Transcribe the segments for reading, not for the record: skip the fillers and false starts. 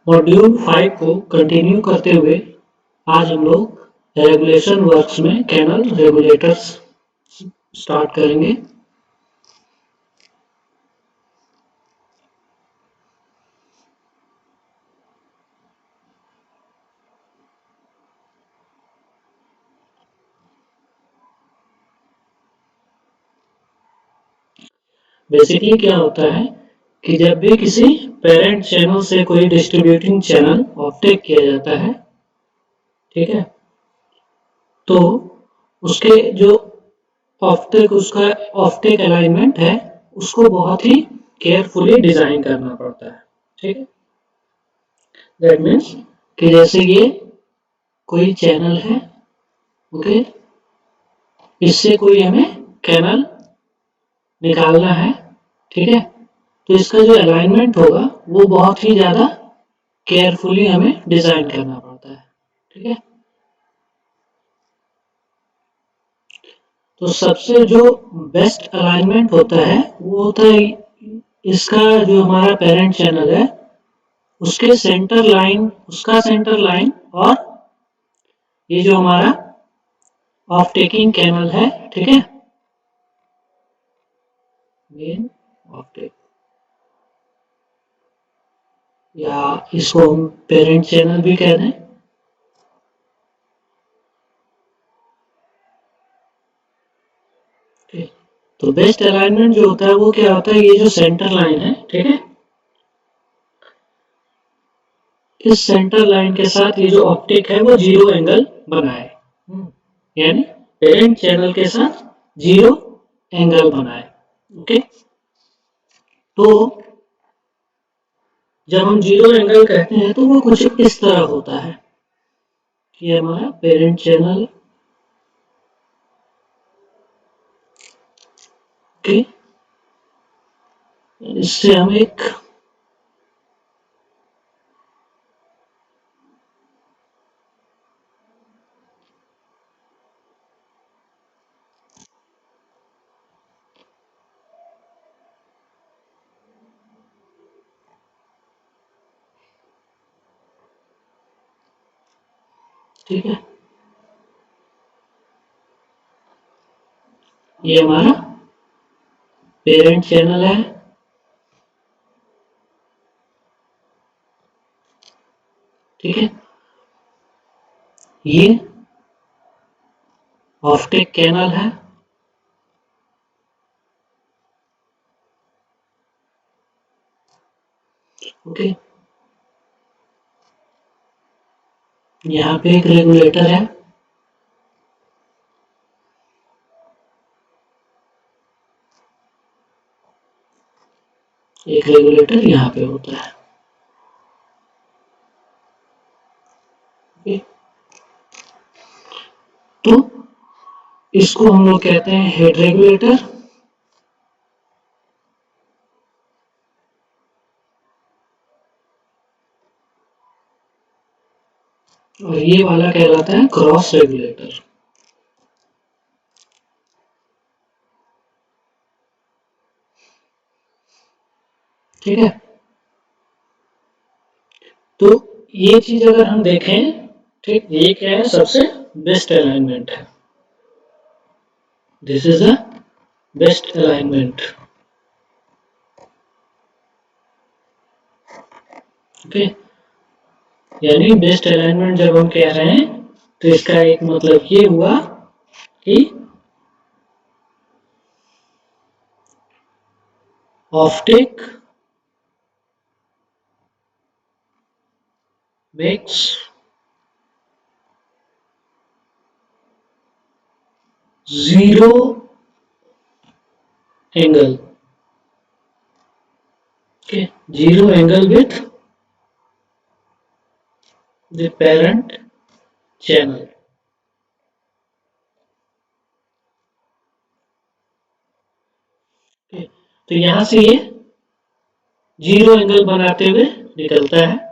Module 5 को continue करते हुए आज हम लोग रेगुलेशन वर्क्स में कैनल रेगुलेटर्स स्टार्ट करेंगे। बेसिकली क्या होता है कि जब भी किसी पेरेंट चैनल से कोई डिस्ट्रीब्यूटिंग चैनल ऑफटेक किया जाता है, ठीक है, तो उसके जो उसका ऑफटेक अलाइनमेंट है उसको बहुत ही केयरफुली डिजाइन करना पड़ता है। ठीक है, दैट मीन्स कि जैसे ये कोई चैनल है, ओके, इससे कोई हमें कैनल निकालना है, ठीक है, तो इसका जो अलाइनमेंट होगा वो बहुत ही ज्यादा केयरफुली हमें डिजाइन करना पड़ता है। ठीक है, तो सबसे जो बेस्ट अलाइनमेंट होता है वो होता है इसका जो हमारा पेरेंट चैनल है उसका सेंटर लाइन और ये जो हमारा ऑफ टेकिंग कैनल है, ठीक है, मेन ऑफ टेक, या इसको हम पेरेंट चैनल भी कह दें। तो बेस्ट अलाइनमेंट जो होता है वो क्या होता है, ये जो सेंटर लाइन है, ठीक है, इस सेंटर लाइन के साथ ये जो ऑप्टिक है वो जीरो एंगल बनाए, यानी पेरेंट चैनल के साथ जीरो एंगल बनाए। ओके, तो जब हम जीरो एंगल कहते हैं तो वो कुछ इस तरह होता है कि हमारा पेरेंट चैनल, ओके, इससे हम एक ठीक है, ये हमारा पेरेंट चैनल है, ठीक है, ये ऑफ्टेक कैनल है, ओके, यहाँ पे एक रेगुलेटर है, एक रेगुलेटर यहाँ पे होता है, ओके, तो इसको हम लोग कहते हैं हेड रेगुलेटर, और ये वाला कहलाता है क्रॉस रेगुलेटर। ठीक है, तो ये चीज अगर हम देखें, ठीक, ये क्या है, सबसे बेस्ट अलाइनमेंट है, this is the best alignment. Okay, यानी बेस्ट अलाइनमेंट जब हम कह रहे हैं तो इसका एक मतलब ये हुआ कि ऑफ्टेक makes zero angle, okay, zero angle with the parent channel। okay, तो यहां से ये जीरो एंगल बनाते हुए निकलता है,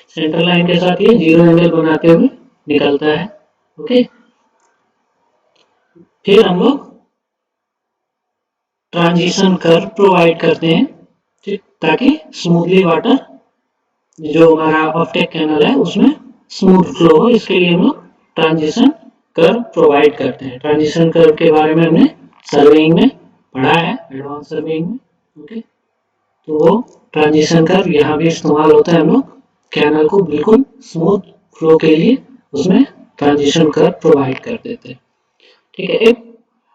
सेंटर लाइन के साथ ये जीरो एंगल बनाते हुए निकलता है। ओके, फिर हम लोग ट्रांजिशन कर्व प्रोवाइड करते हैं, ठीक, ताकि स्मूथली वाटर जो हमारा ऑप्टिक कैनल है उसमें स्मूथ फ्लो हो, इसके लिए हम लोग ट्रांजिशन कर्व प्रोवाइड करते हैं। ट्रांजिशन कर्व के बारे में हमने सर्वेइंग में पढ़ा है, एडवांस सर्वेइंग में। ओके, तो वो ट्रांजिशन कर्व यहाँ भी इस्तेमाल होता है, हम लोग कैनल को बिल्कुल स्मूथ फ्लो के लिए उसमें ट्रांजिशन कर्व प्रोवाइड कर देते हैं। ठीक है,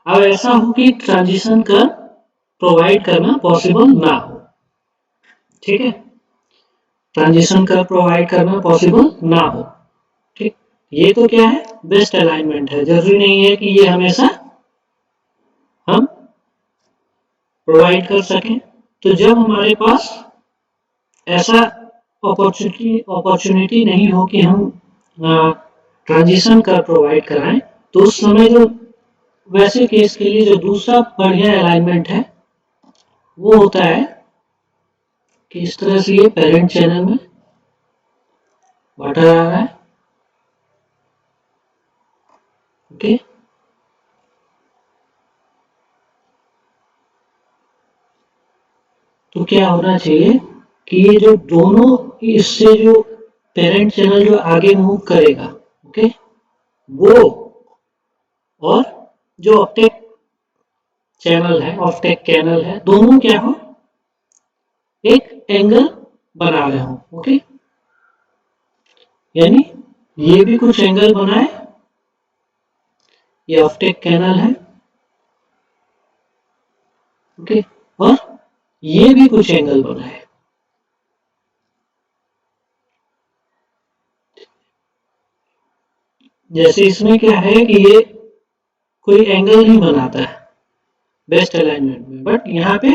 अब ऐसा हो कि ट्रांजिशन कर्व प्रोवाइड करना पॉसिबल ना हो, ठीक है, ट्रांजिशन कर्व प्रोवाइड करना पॉसिबल ना हो, ठीक, ये तो क्या है, बेस्ट अलाइनमेंट है, जरूरी नहीं है कि ये हमेशा हम प्रोवाइड कर सकें। तो जब हमारे पास ऐसा अपॉर्चुनिटी नहीं हो कि हम ट्रांजिशन कर्व प्रोवाइड कराएं, तो उस समय जो वैसे केस के लिए जो दूसरा बढ़िया अलाइनमेंट है वो होता है कि इस तरह से ये पेरेंट चैनल में वाटर आ रहा है, ओके, तो क्या होना चाहिए कि ये जो दोनों, इससे जो पेरेंट चैनल जो आगे मूव करेगा, ओके, वो और जो ऑप्टिक चैनल है, ऑप्टिक कैनल है, दोनों क्या हो, एक एंगल बना रहे हो, ओके, यानी ये भी कुछ एंगल बनाए, ये ऑप्टिक कैनल है, ओके, और ये भी कुछ एंगल बनाए। जैसे इसमें क्या है कि ये कोई एंगल नहीं बनाता है बेस्ट अलाइनमेंट में, बट यहाँ पे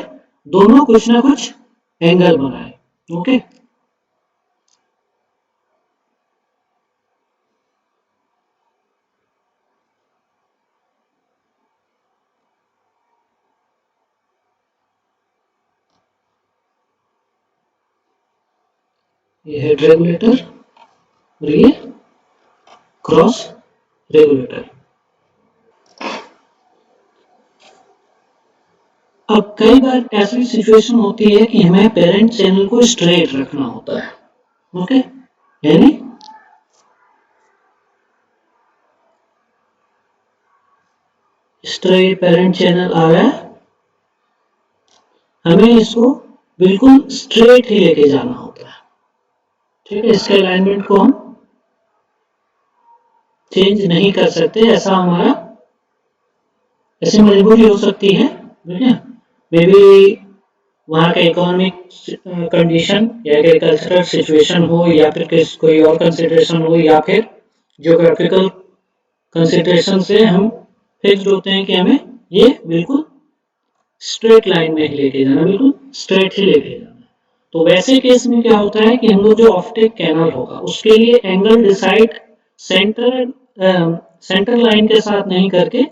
दोनों कुछ ना कुछ एंगल बनाए, ओके, ये हेड रेगुलेटर और ये क्रॉस रेगुलेटर। अब कई बार ऐसी सिचुएशन होती है कि हमें पेरेंट चैनल को स्ट्रेट रखना होता है, ओके, यानी इस तरह ये पेरेंट चैनल आ रहा है, हमें इसको बिल्कुल स्ट्रेट ही लेके जाना होता है, ठीक है, इसके अलाइनमेंट को हम चेंज नहीं कर सकते, ऐसा हमारा ऐसी मजबूरी हो सकती है, ठीक है, मे बी वहाँ का इकोनॉमिक कंडीशन या एग्रीकल्चरल सिचुएशन हो, या फिर कोई और कंसिडरेशन हो, या फिर जियोग्राफिकल कंसिडरेशन से हम फिक्स्ड होते हैं कि हमें ये बिल्कुल स्ट्रेट लाइन में ही लेके जाना, बिल्कुल स्ट्रेट ही लेके जाना। तो वैसे केस में क्या होता है कि हम लोग जो ऑप्टिक कैनल होगा उसके लिए angle decide centre centre line के साथ नहीं करके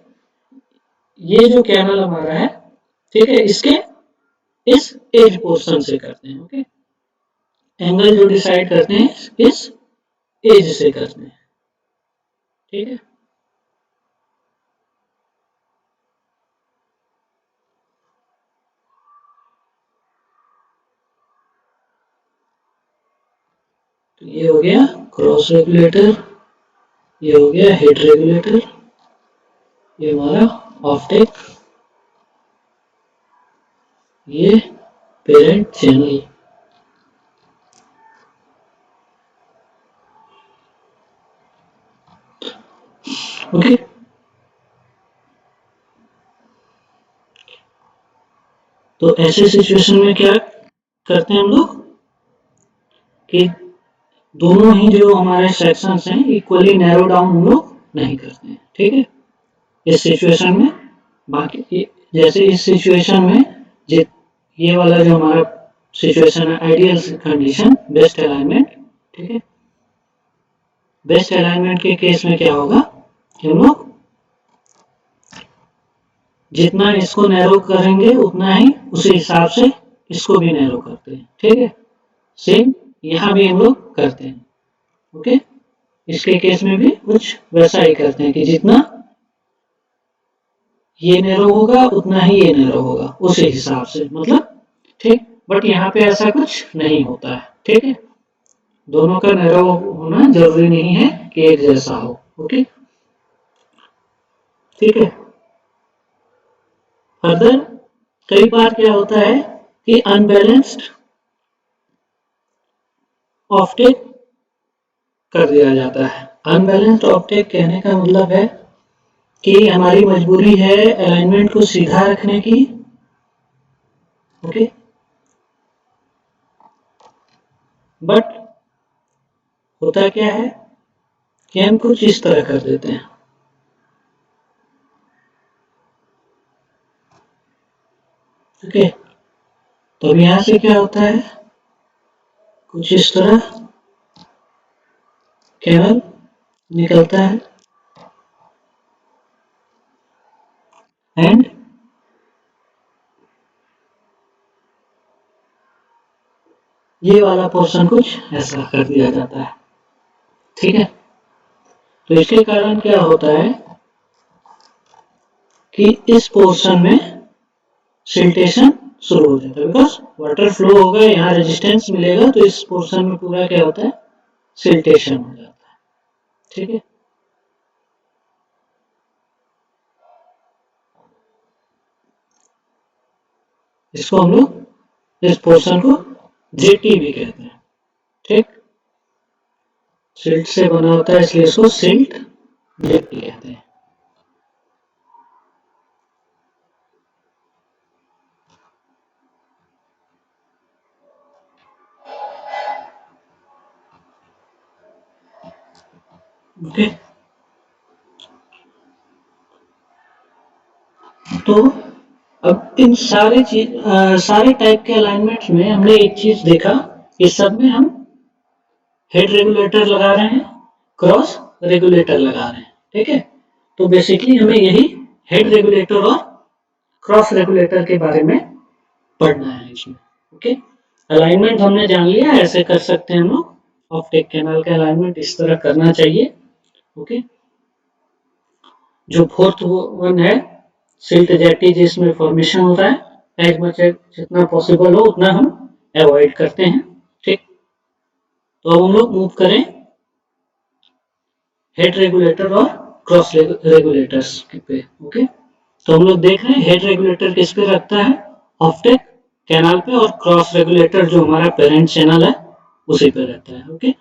ये जो कैनल हमारा है, ठीक है, इसके इस एज पोर्शन से करते हैं, ओके, एंगल जो डिसाइड करते हैं इस एज से करते हैं, ठीक है, तो ये हो गया क्रॉस रेगुलेटर, ये हो गया हेड रेगुलेटर, ये हमारा ऑप्टिक, ये पेरेंट चैनल, ओके, तो ऐसे सिचुएशन में क्या करते हैं हम लोग कि दोनों ही जो हमारे सेक्शंस हैं इक्वली नैरो डाउन हम लोग नहीं करते हैं, ठीक है, इस सिचुएशन में, बाकी जैसे इस सिचुएशन में ये वाला जो हमारा सिचुएशन है आइडियल कंडीशन बेस्ट अलाइनमेंट, ठीक है, बेस्ट अलाइनमेंट के केस में क्या होगा कि हम लोग जितना इसको नैरो करेंगे उतना ही उसी हिसाब से इसको भी नैरो करते हैं, ठीक है, सेम यहाँ भी हम लोग करते हैं, ओके, इसके केस में भी कुछ वैसा ही करते हैं कि जितना ये नैरो होगा उतना ही ये नैरो होगा उसी हिसाब से, मतलब ठीक। बट यहाँ पे ऐसा कुछ नहीं होता है, ठीक है। दोनों का नैरो होना जरूरी नहीं है कि एक जैसा हो। ओके, ठीक है। फर्दर कई बार क्या होता है कि अनबैलेंस्ड ऑफटेक कर दिया जाता है। अनबैलेंस्ड ऑफटेक कहने का मतलब है कि हमारी मजबूरी है अलाइनमेंट को सीधा रखने की। ओके, बट होता क्या है कि हम कुछ इस तरह कर देते हैं। ओके, तो अब यहां से क्या होता है, कुछ इस तरह केवल निकलता है एंड ये वाला पोर्शन कुछ ऐसा कर दिया जाता है, ठीक है। तो इसके कारण क्या होता है कि इस पोर्शन में सिल्टेशन शुरू हो जाता है, बिकॉज वाटर फ्लो होगा, यहाँ रेजिस्टेंस मिलेगा, तो इस पोर्शन में पूरा क्या होता है, सिल्टेशन हो जाता है, ठीक है। इसको हम लोग इस पोर्शन को जेटी भी कहते हैं, ठीक। सिल्ट से बना होता है इसलिए इसको सिल्ट जेटी कहते हैं। ओके, तो अब इन सारे टाइप के अलाइनमेंट्स में हमने एक चीज देखा कि सब में हम हेड रेगुलेटर लगा रहे हैं, क्रॉस रेगुलेटर लगा रहे हैं, ठीक है। तो बेसिकली हमें यही हेड रेगुलेटर और क्रॉस रेगुलेटर के बारे में पढ़ना है इसमें। ओके, अलाइनमेंट हमने जान लिया, ऐसे कर सकते हैं हम लोग। ऑप्टिक कैनाल का अलाइनमेंट इस तरह करना चाहिए। ओके, जो फोर्थ वन है सिल्ट जेटी जिसमें फॉर्मेशन होता है, एज मच जितना पॉसिबल हो उतना हम अवॉइड करते हैं, ठीक। तो अब हम लोग मूव करें हेड रेगुलेटर और क्रॉस रेगुलेटर्स पे। ओके, तो हम लोग देख रहे हैं हेड रेगुलेटर किस पे रखता है, ऑप्टिक कैनाल पे, और क्रॉस रेगुलेटर जो हमारा पेरेंट चैनल है उसी पे रहता है। ओके,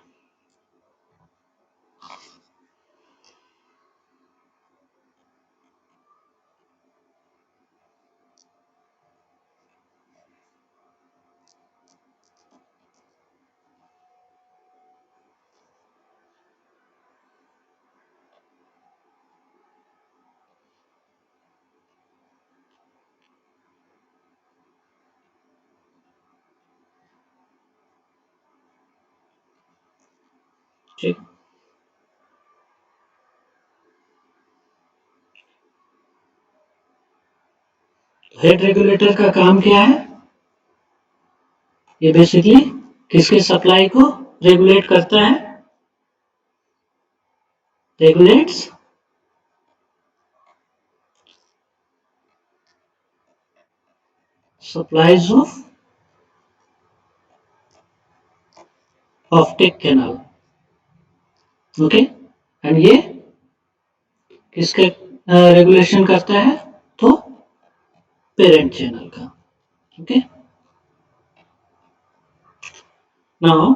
ठीक। हेड रेगुलेटर का काम क्या है, ये बेसिकली किसके सप्लाई को रेगुलेट करता है, regulates supplies of optic canal. Okay, and ये किसके रेगुलेशन करता है, तो पेरेंट चैनल का। ओके, नाउ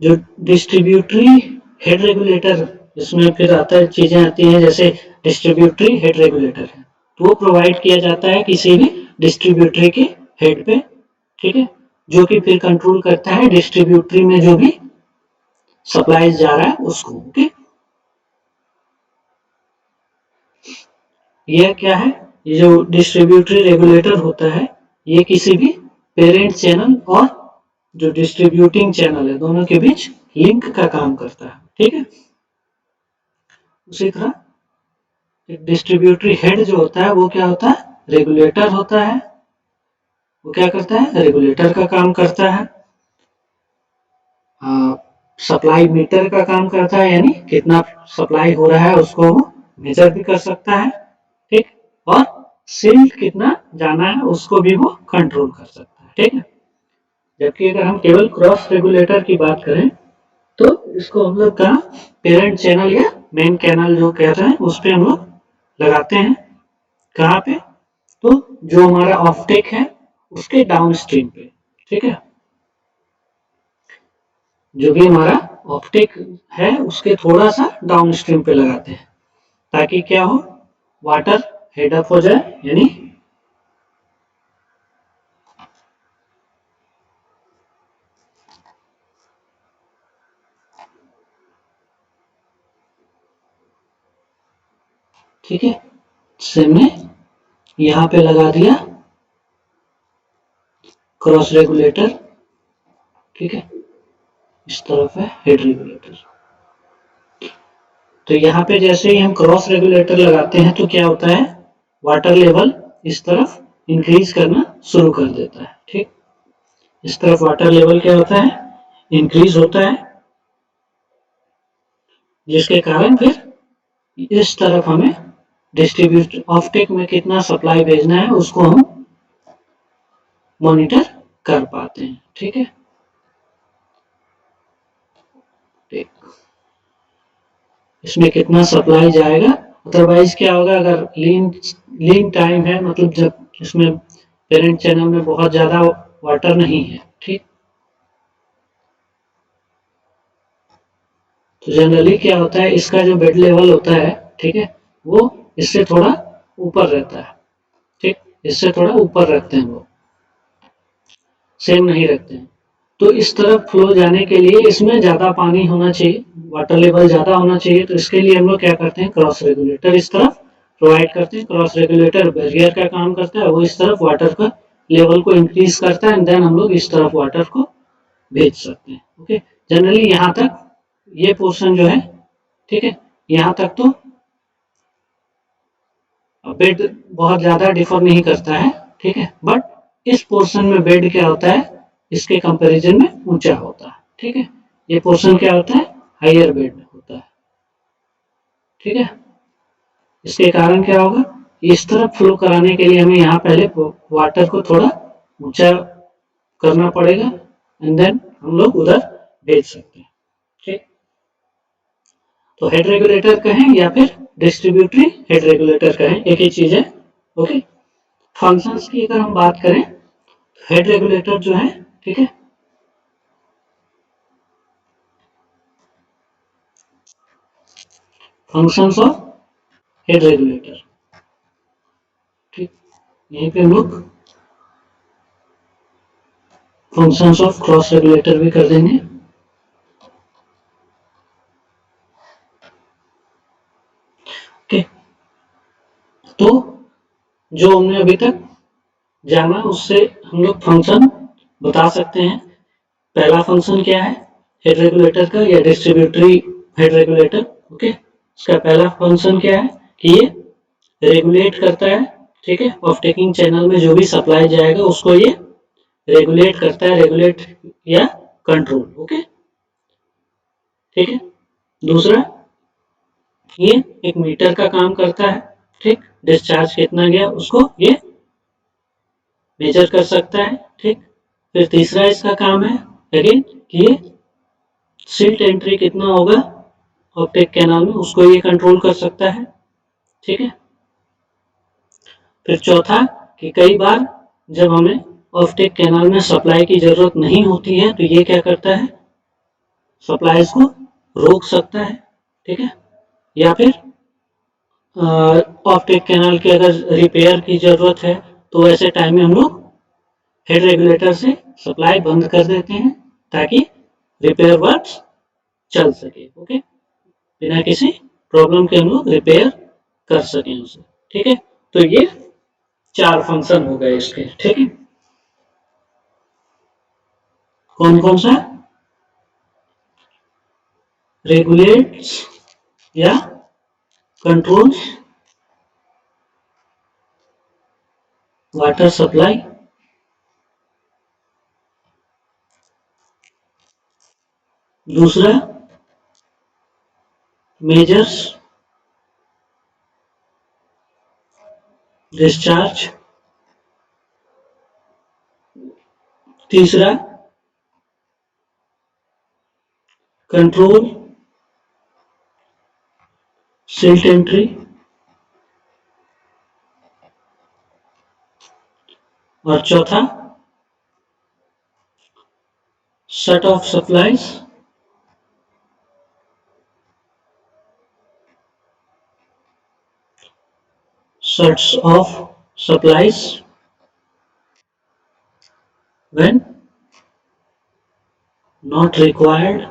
जो डिस्ट्रीब्यूटरी हेड रेगुलेटर, इसमें फिर आता है चीजें आती हैं जैसे डिस्ट्रीब्यूटरी हेड रेगुलेटर है, तो वो प्रोवाइड किया जाता है किसी भी डिस्ट्रीब्यूटरी के हेड पे, ठीक है, जो कि फिर कंट्रोल करता है डिस्ट्रीब्यूटरी में जो भी सप्लाईज जा रहा है उसको। ओके, यह क्या है, ये जो डिस्ट्रीब्यूटरी रेगुलेटर होता है ये किसी भी पेरेंट चैनल और जो डिस्ट्रीब्यूटिंग चैनल है दोनों के बीच लिंक का काम करता है, ठीक है। उसी तरह एक डिस्ट्रीब्यूटरी हेड जो होता है वो क्या होता है, रेगुलेटर होता है। वो क्या करता है, रेगुलेटर का काम करता है। सप्लाई मीटर का काम करता है, यानी कितना सप्लाई हो रहा है उसको वो मेजर भी कर सकता है, ठीक, और सिल्ट कितना जाना है उसको भी वो कंट्रोल कर सकता है, ठीक है। जबकि अगर हम केवल क्रॉस रेगुलेटर की बात करें तो इसको हम लोग का पेरेंट चैनल या मेन कैनल जो कहते हैं उस पर हम लोग लगाते हैं। कहाँ पे? तो जो हमारा ऑफटेक है उसके डाउन स्ट्रीम पे, ठीक है। जो भी हमारा ऑप्टिक है उसके थोड़ा सा डाउन स्ट्रीम पे लगाते हैं ताकि क्या हो, वाटर हेडअप हो जाए, यानी ठीक है। से मैं यहाँ पे लगा दिया क्रॉस रेगुलेटर, ठीक है। इस तरफ है हेड रेगुलेटर। तो यहाँ पे जैसे ही हम क्रॉस रेगुलेटर लगाते हैं तो क्या होता है, वाटर लेवल इस तरफ इंक्रीज करना शुरू कर देता है, ठीक। इस तरफ वाटर लेवल क्या होता है, इंक्रीज होता है, जिसके कारण फिर इस तरफ हमें डिस्ट्रीब्यूट ऑफटेक में कितना सप्लाई भेजना है उसको हम मॉनिटर कर पाते हैं, ठीक है। ठीक, इसमें कितना सप्लाई जाएगा, अदरवाइज क्या होगा, अगर लीन टाइम है, मतलब जब इसमें पेरेंट चैनल में बहुत ज्यादा वाटर नहीं है, ठीक, तो जनरली क्या होता है, इसका जो बेड लेवल होता है, ठीक है, वो इससे थोड़ा ऊपर रहता है, ठीक, इससे थोड़ा ऊपर रखते हैं वो, सेम नहीं रखते हैं। तो इस तरफ फ्लो जाने के लिए इसमें ज्यादा पानी होना चाहिए, वाटर लेवल ज्यादा होना चाहिए, तो इसके लिए हम लोग क्या करते हैं, क्रॉस रेगुलेटर इस तरफ प्रोवाइड करते हैं। क्रॉस रेगुलेटर बैरियर का काम करता है, वो इस तरफ वाटर का लेवल को इंक्रीज करता है, एंड देन हम लोग इस तरफ वाटर को भेज सकते हैं, ओके। जनरली यहाँ तक ये पोर्शन जो है, ठीक है, यहाँ तक तो बेड बहुत ज्यादा डिफर नहीं करता है, ठीक है, बट इस पोर्शन में बेड क्या होता है, इसके कंपैरिजन में ऊंचा होता है, ठीक है। ये पोर्शन क्या होता है, हायर बेड होता है, ठीक है। इसके कारण क्या होगा, इस तरफ फ्लो कराने के लिए हमें यहाँ पहले वाटर को थोड़ा ऊंचा करना पड़ेगा, एंड देन हम लोग उधर भेज सकते हैं, ठीक। तो हेड रेगुलेटर कहें या फिर डिस्ट्रीब्यूटरी हेड रेगुलेटर कहें, एक ही चीज है, ओके। फंक्शंस की अगर हम बात करें, हेड रेगुलेटर जो है, ठीक है, फंक्शंस ऑफ हेड रेगुलेटर, ठीक, यहीं पे हम लोग फंक्शंस ऑफ क्रॉस रेगुलेटर भी कर देंगे। ओके, तो जो हमने अभी तक जाना उससे हम लोग फंक्शन बता सकते हैं। पहला फंक्शन क्या है हेड रेगुलेटर का या डिस्ट्रीब्यूटरी हेड रेगुलेटर, ओके। इसका पहला फंक्शन क्या है कि ये रेगुलेट करता है, ठीक है, ऑफ टेकिंग चैनल में जो भी सप्लाई जाएगा उसको ये रेगुलेट करता है, रेगुलेट या कंट्रोल, ओके, ठीक है। दूसरा, ये एक मीटर का काम करता है, ठीक, डिस्चार्ज कितना गया उसको ये मेजर कर सकता है, ठीक। फिर तीसरा इसका काम है अगेन कि ये सिल्ट एंट्री कितना होगा ऑप्टिक कैनाल में उसको ये कंट्रोल कर सकता है, ठीक है। फिर चौथा कि कई बार जब हमें ऑप्टिक कैनाल में सप्लाई की जरूरत नहीं होती है तो ये क्या करता है, सप्लाईज को रोक सकता है, ठीक है। या फिर ऑप्टिक कैनाल की अगर रिपेयर की जरूरत है तो ऐसे टाइम में हम लोग हेड रेगुलेटर से सप्लाई बंद कर देते हैं ताकि रिपेयर वर्क चल सके, ओके, बिना किसी प्रॉब्लम के हम लोग रिपेयर कर सकें उसे, ठीक है। तो ये चार फंक्शन हो गए इसके, ठीक है। कौन कौन सा, रेगुलेट्स या कंट्रोल्स वाटर सप्लाई, दूसरा मेजर्स डिस्चार्ज। तीसरा कंट्रोल सिल्ट एंट्री। और चौथा shut off supplies. Shuts off supplies when not required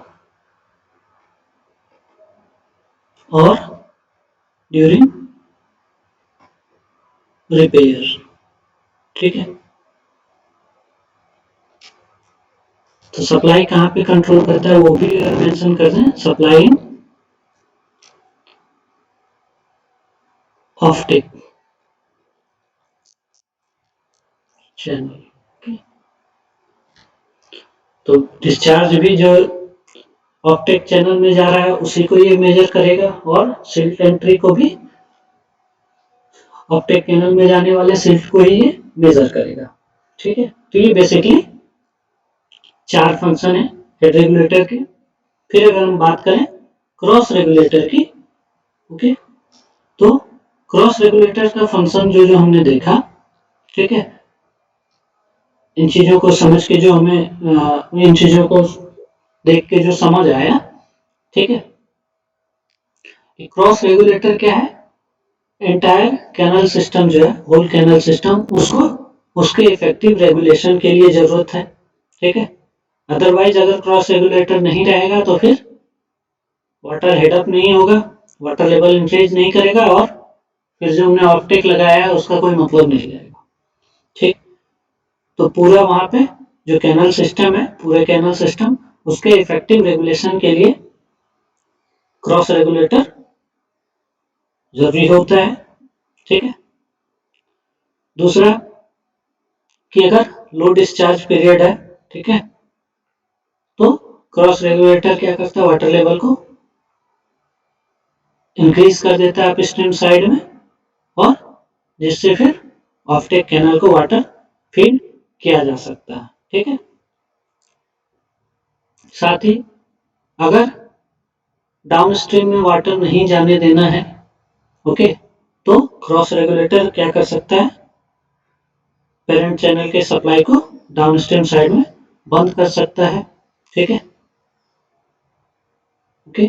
or during repair। ठीक है, तो सप्लाई कहाँ पे कंट्रोल करता है वो भी मेंशन कर दें, supply in of take channel. तो डिस्चार्ज भी जो ऑप्टेक चैनल में जा रहा है उसी को ये मेजर करेगा और सिल्ट एंट्री को भी ऑप्टेक चैनल में जाने वाले सिल्ट को ही ये मेजर करेगा। ठीक है, तो ये बेसिकली 4 फंक्शन है हेड रेगुलेटर के। फिर अगर हम बात करें क्रॉस रेगुलेटर की, ओके, तो क्रॉस रेगुलेटर का फंक्शन जो जो हमने देखा, ठीक है, इन चीजों को समझ के जो हमें इन चीजों को देख के जो समझ आया, ठीक है, क्रॉस रेगुलेटर क्या है, एंटायर कैनल सिस्टम जो है, होल कैनल सिस्टम, उसको उसके इफेक्टिव रेगुलेशन के लिए जरूरत है। ठीक है, अदरवाइज अगर क्रॉस रेगुलेटर नहीं रहेगा तो फिर वाटर हेडअप नहीं होगा, वाटर लेवल इंक्रीज नहीं करेगा और फिर जो हमने ऑप्टिक लगाया है उसका कोई मतलब नहीं रहेगा। ठीक, तो पूरा वहां पे जो कैनल सिस्टम है, पूरे कैनल सिस्टम, उसके इफेक्टिव रेगुलेशन के लिए क्रॉस रेगुलेटर जरूरी होता है। ठीक है, दूसरा कि अगर लो डिस्चार्ज पीरियड है, ठीक है, तो क्रॉस रेगुलेटर क्या करता है, वाटर लेवल को इंक्रीज कर देता है अपस्ट्रीम साइड में और जिससे फिर ऑफ्टेक कैनल को वाटर फीड किया जा सकता है। ठीक है, साथ ही अगर डाउनस्ट्रीम में वाटर नहीं जाने देना है, ओके, तो क्रॉस रेगुलेटर क्या कर सकता है, पेरेंट चैनल के सप्लाई को डाउनस्ट्रीम साइड में बंद कर सकता है। ठीक है, ओके,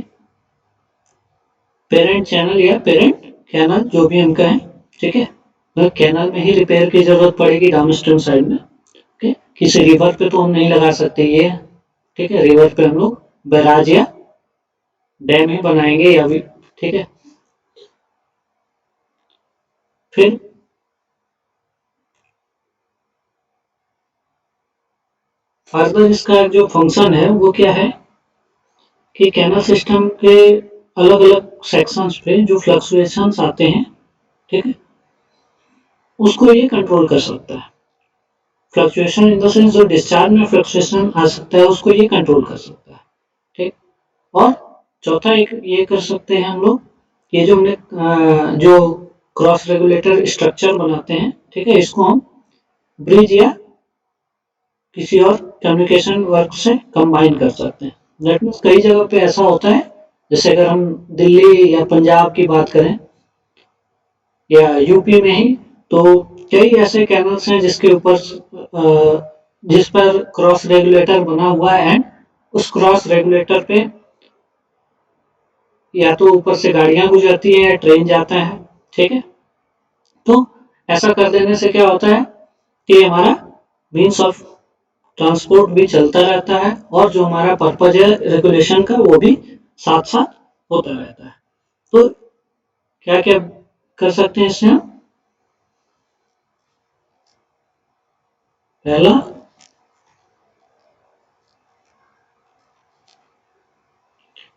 पेरेंट चैनल या पेरेंट कैनल जो भी हम कहें, ठीक है, तो कैनल में ही रिपेयर की जरूरत पड़ेगी डाउनस्ट्रीम साइड में। ओके, किसी रिवर पे तो हम नहीं लगा सकते ये, ठीक है, रिवर पे हम लोग बैराज या डैम ही बनाएंगे या भी, ठीक है। फिर फर्दर इसका जो फंक्शन है वो क्या है कि कैनल सिस्टम के अलग अलग सेक्शंस पे जो फ्लक्चुएशंस आते हैं, ठीक है, उसको ये कंट्रोल कर सकता है। फ्लक्चुएशन इन द सेंस जो डिस्चार्ज में फ्लक्चुएशन आ सकता है उसको ये कंट्रोल कर सकता है। ठीक, और चौथा एक ये कर सकते हैं हम लोग, ये जो हमने जो क्रॉस रेगुलेटर स्ट्रक्चर बनाते हैं, ठीक है, इसको हम ब्रिज या किसी और कम्युनिकेशन वर्क से कंबाइन कर सकते हैं। दैट मीन्स कई जगह पे ऐसा होता है, जैसे अगर हम दिल्ली या पंजाब की बात करें या यूपी में ही, तो कई ऐसे कैनल्स हैं जिसके ऊपर जिस पर क्रॉस रेगुलेटर बना हुआ है एंड उस क्रॉस रेगुलेटर पे या तो ऊपर से गाड़ियां गुजरती है या ट्रेन जाता है। ठीक है, तो ऐसा कर देने से क्या होता है कि हमारा मीन्स ऑफ ट्रांसपोर्ट भी चलता रहता है और जो हमारा पर्पज है रेगुलेशन का वो भी साथ साथ होता रहता है। तो क्या क्या कर सकते हैं इससे हम, पहला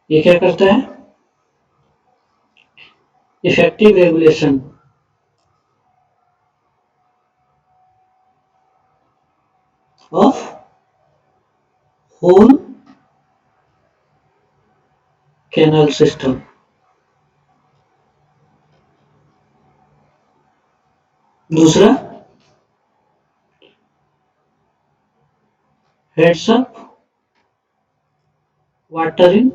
ये क्या करता है, effective regulation of whole canal system. दूसरा heads up watering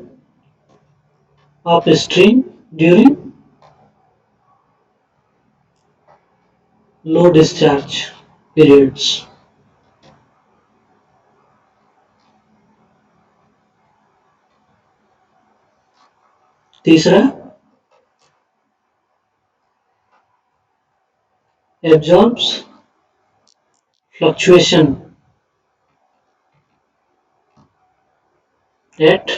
upstream during low discharge periods. तीसरा absorbs fluctuation at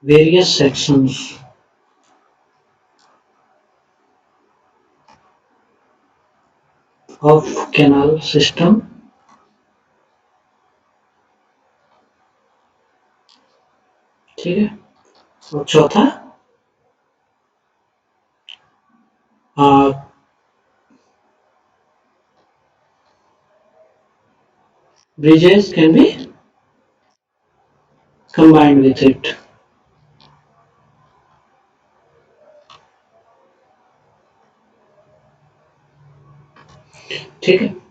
various sections of canal system. ठीक है। और चौथा bridges can be combined with it. ठीक है।